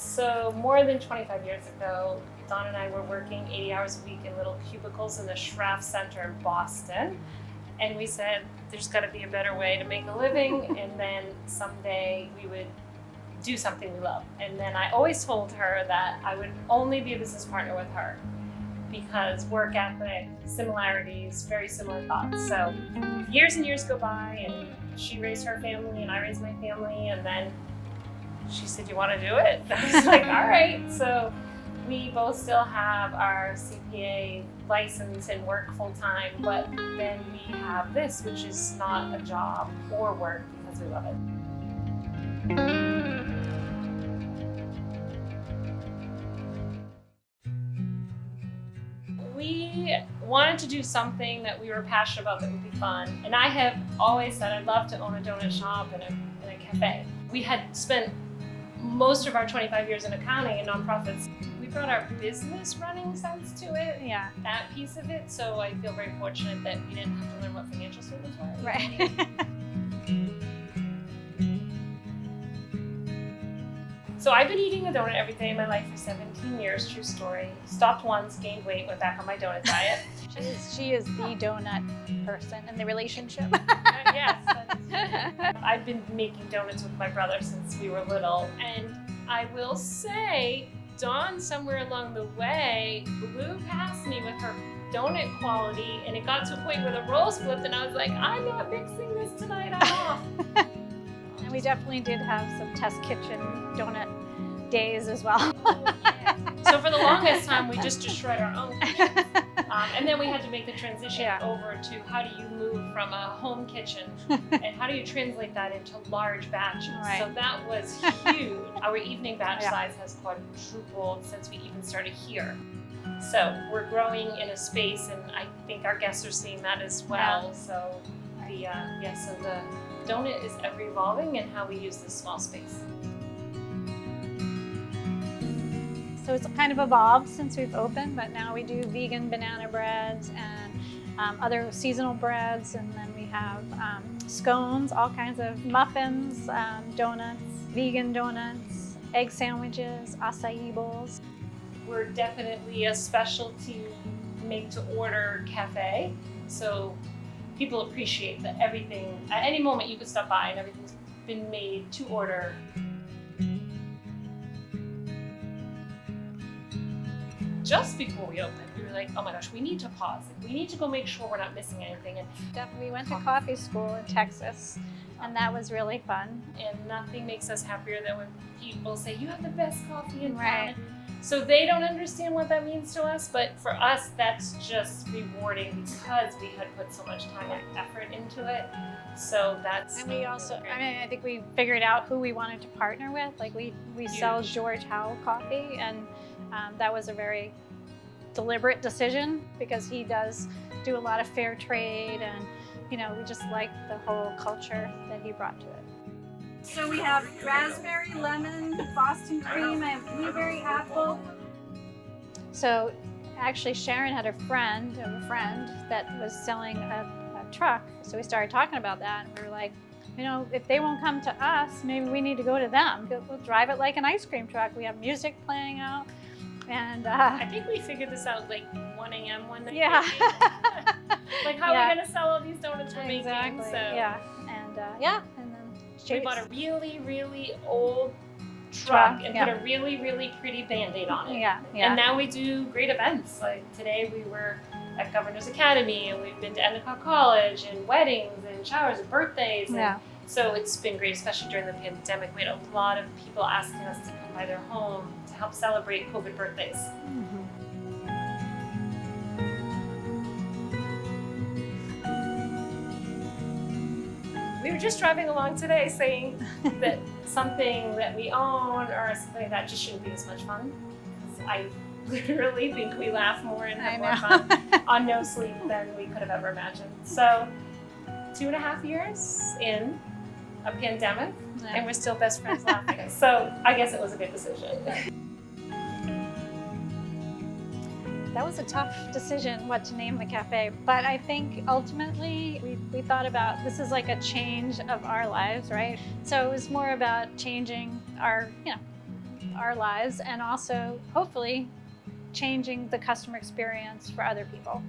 So more than 25 years ago, Don and I were working 80 hours a week in little cubicles in the Schrafft Center in Boston. And we said, there's got to be a better way to make a living. And then someday we would do something we love. And then I always told her that I would only be a business partner with her because work ethic, similarities, very similar thoughts. So years and years go by, and she raised her family and I raised my family, and then she said, you want to do it? I was like, all right. So we both still have our CPA license and work full time, but then we have this, which is not a job or work because we love it. We wanted to do something that we were passionate about that would be fun. And I have always said I'd love to own a donut shop and a cafe. We had spent most of our 25 years in accounting and nonprofits. We brought our business running sense to it, that piece of it. So I feel very fortunate that we didn't have to learn what financial statements were. Right. So I've been eating a donut every day in my life for 17 years, true story. Stopped once, gained weight, went back on my donut diet. She is the donut person in the relationship. Yes. I've been making donuts with my brother since we were little. And I will say, Dawn, somewhere along the way, blew past me with her donut quality, and it got to a point where the rolls flipped, and I was like, I'm not mixing this tonight, I'm off. And we definitely did have some test kitchen donut days as well. So for the longest time, we just destroyed our own kitchens. And then we had to make the transition over to how do you move from a home kitchen and how do you translate that into large batches. Right. So that was huge. Our evening batch size has quadrupled since we even started here. So we're growing in a space, and I think our guests are seeing that as well. Yeah. So so the donut is ever evolving in how we use this small space. So it's kind of evolved since we've opened, but now we do vegan banana breads and other seasonal breads, and then we have scones, all kinds of muffins, donuts, vegan donuts, egg sandwiches, acai bowls. We're definitely a specialty make-to-order cafe, so people appreciate that everything, at any moment you could stop by and everything's been made to order. Just before we opened, we were like, oh my gosh, we need to pause. We need to go make sure we're not missing anything. And We went to coffee school in Texas, and that was really fun. And nothing makes us happier than when people say, you have the best coffee in town. Right. So they don't understand what that means to us, but for us, that's just rewarding because we had put so much time and effort into it. So that's. And we also, I think we figured out who we wanted to partner with. Like we sell George Howell coffee, and that was a very deliberate decision because he does do a lot of fair trade, and we just like the whole culture that he brought to it. So we have raspberry, lemon, Boston cream, I have blueberry apple. So actually Sharon had a friend that was selling a truck. So we started talking about that, and we were like, if they won't come to us, maybe we need to go to them. We'll drive it like an ice cream truck. We have music playing out. And I think we figured this out like 1 a.m. one night. Yeah. Like how are we gonna sell all these donuts we're making? So. Yeah. And and then we bought a really, really old truck and put a really, really pretty Band-Aid on it. Yeah. And now we do great events. Like today we were at Governor's Academy, and we've been to Endicott College, and weddings and showers and birthdays. And so it's been great, especially during the pandemic. We had a lot of people asking us to come by their home to help celebrate COVID birthdays. Mm-hmm. We were just driving along today saying that something that we own or something like that just shouldn't be as much fun. I literally think we laugh more and have more fun on no sleep than we could have ever imagined. So 2.5 years in a pandemic, and we're still best friends laughing. So I guess it was a good decision. That was a tough decision what to name the cafe, but I think ultimately we thought about this is like a change of our lives, right? So it was more about changing our, our lives and also hopefully changing the customer experience for other people.